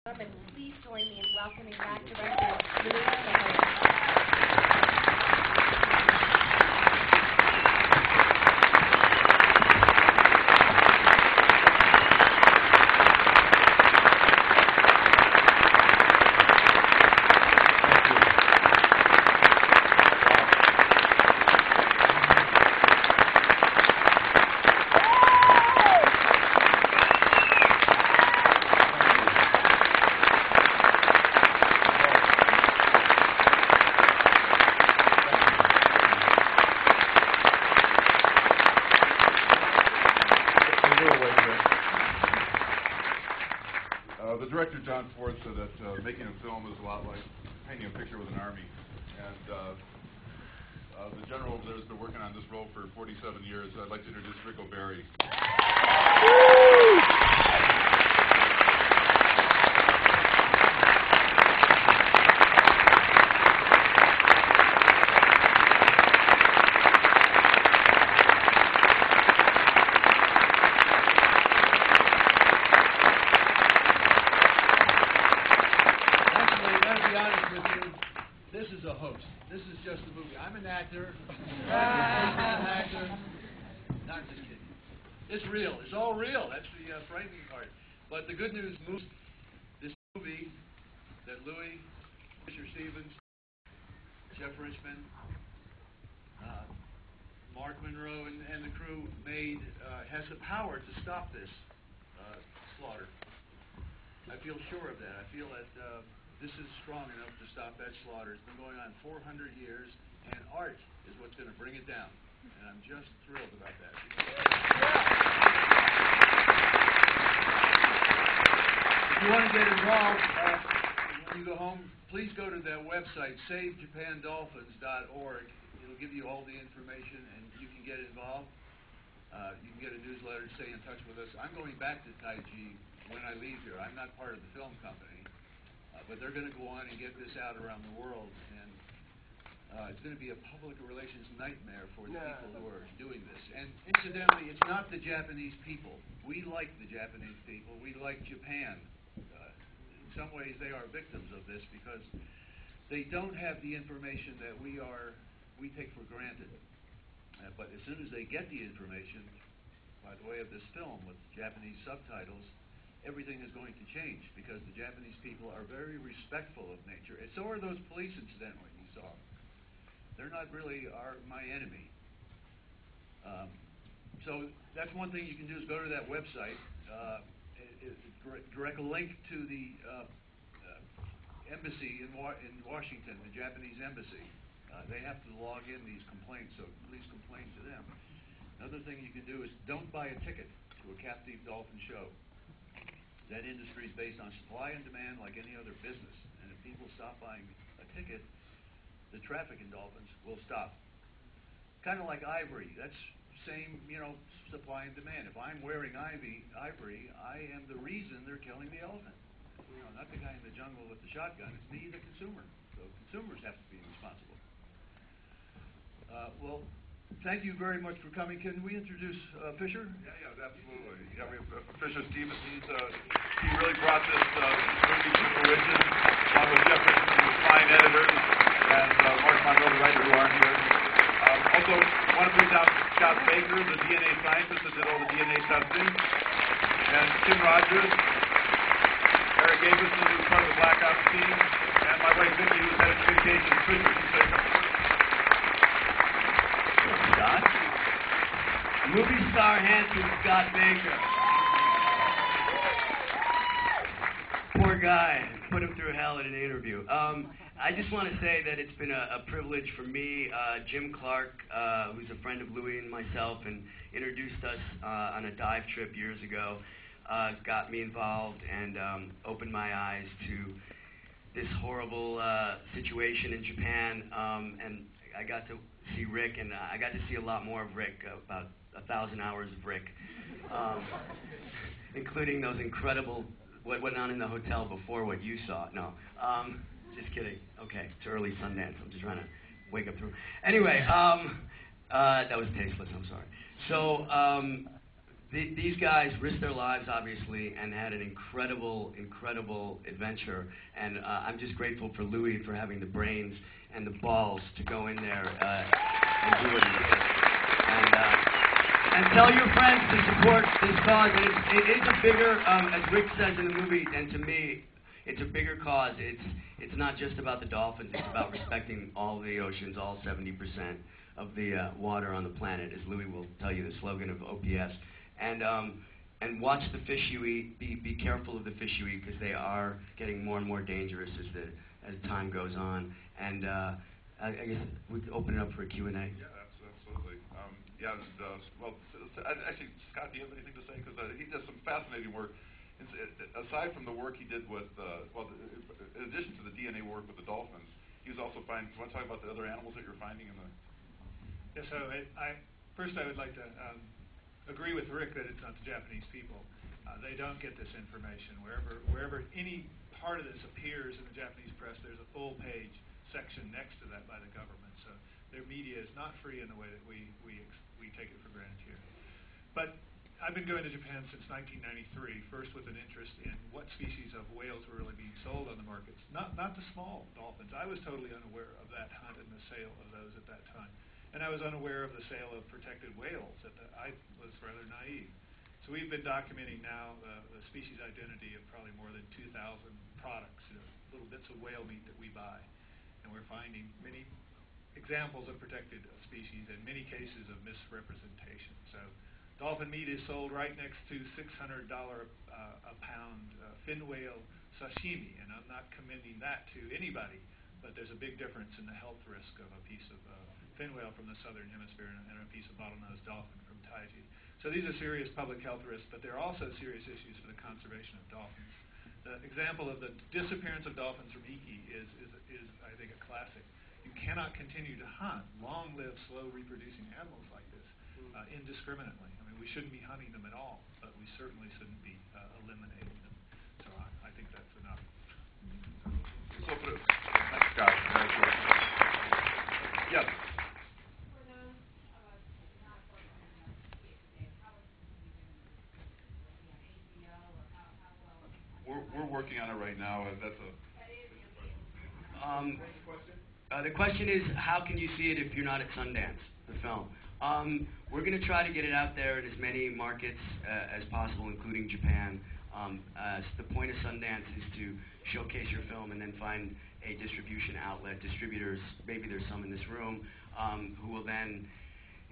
And please join me in welcoming back Director Louis. The director, John Ford, said that making a film is a lot like painting a picture with an army. And the general over there has been working on this role for 47 years. I'd like to introduce Rick O'Barry. This is a host. This is just a movie. I'm an actor. Not just kidding. It's real. It's all real. That's the frightening part. But the good news, this movie that Louis, Fisher Stevens, Jeff Richmond, Mark Monroe, and the crew made has the power to stop this slaughter. I feel sure of that. I feel that this is strong enough to stop that slaughter. It's been going on 400 years, and art is what's going to bring it down. And I'm just thrilled about that. If you want to get involved, when you go home, please go to that website, SaveJapanDolphins.org. It'll give you all the information, and you can get involved. You can get a newsletter to stay in touch with us. I'm going back to Taiji when I leave here. I'm not part of the film company. But they're going to go on and get this out around the world, and it's going to be a public relations nightmare for the people who are doing this. And incidentally, it's not the Japanese people. We like the Japanese people. We like Japan. In some ways, they are victims of this because they don't have the information that we take for granted. But as soon as they get the information, by the way of this film with Japanese subtitles, everything is going to change because the Japanese people are very respectful of nature. And so are those police, incidentally, you saw. They're not really my enemy. So that's one thing you can do is go to that website, direct a link to the embassy in Washington, the Japanese embassy. They have to log in these complaints, so please complain to them. Another thing you can do is don't buy a ticket to a captive dolphin show. That industry is based on supply and demand like any other business. And if people stop buying a ticket, the traffic in dolphins will stop. Kind of like ivory. That's same, supply and demand. If I'm wearing ivory, I am the reason they're killing the elephant. Not the guy in the jungle with the shotgun. It's me, the consumer. So consumers have to be responsible. Well, thank you very much for coming. Can we introduce Fisher? Yeah, absolutely. Yeah, we have Fisher Stevens. He really brought this movie to fruition, along with Jeff Richmond, the fine editors, and Mark Monroe, the writer, who aren't here. Also, want to bring down Scott Baker, the DNA scientist that did all the DNA testing, and Tim Rogers, Eric Avison, who's part of the Black Ops team, and my wife Vicki, who's head of communications. Fisher, can say something. Scott. Movie star handsome Scott Baker. Poor guy. Put him through hell in an interview. I just want to say that it's been a privilege for me. Jim Clark, who's a friend of Louis and myself, and introduced us on a dive trip years ago, got me involved and opened my eyes to this horrible situation in Japan. And I got to see Rick, and I got to see a lot more of Rick, about 1,000 hours of Rick, including those incredible, what went on in the hotel before what you saw. No, just kidding. Okay, it's early Sundance. I'm just trying to wake up through. Anyway, that was tasteless. I'm sorry. So these guys risked their lives, obviously, and had an incredible, incredible adventure. And I'm just grateful for Louis for having the brains and the balls to go in there and do what he did. And tell your friends to support this cause. And it is a bigger, as Rick says in the movie, and to me, it's a bigger cause. It's not just about the dolphins. It's about respecting all the oceans, all 70% of the water on the planet, as Louis will tell you, the slogan of OPS. And watch the fish you eat. Be careful of the fish you eat, because they are getting more and more dangerous as time goes on. And I guess we could open it up for a Q&A. Yeah, absolutely. Well, actually, Scott, do you have anything to say? Because he does some fascinating work. Aside from the work he did with, in addition to the DNA work with the dolphins, he was also finding. Do you want to talk about the other animals that you're finding in the? Yeah. So first I would like to agree with Rick that it's not the Japanese people. They don't get this information. Wherever any part of this appears in the Japanese press, there's a full page section next to that by the government. So their media is not free in the way that we take it for granted here. But I've been going to Japan since 1993, first with an interest in what species of whales were really being sold on the markets. Not the small dolphins. I was totally unaware of that hunt and the sale of those at that time. And I was unaware of the sale of protected whales. I was rather naive. So we've been documenting now the species identity of probably more than 2,000 products, little bits of whale meat that we buy. And we're finding many examples of protected species and many cases of misrepresentation. So dolphin meat is sold right next to $600 a pound fin whale sashimi, and I'm not commending that to anybody, but there's a big difference in the health risk of a piece of fin whale from the southern hemisphere and a piece of bottlenose dolphin from Taiji. So these are serious public health risks, but they're also serious issues for the conservation of dolphins. The example of the disappearance of dolphins from Iki is I think, a classic. You cannot continue to hunt long-lived, slow-reproducing animals like this indiscriminately. I mean, we shouldn't be hunting them at all, but we certainly shouldn't be eliminating them. So I think that's enough. Thanks, Scott. Yes. We're working on it right now. That's a. The question is, how can you see it if you're not at Sundance, the film? We're going to try to get it out there in as many markets as possible, including Japan. The point of Sundance is to showcase your film and then find a distribution outlet, distributors, maybe there's some in this room, who will then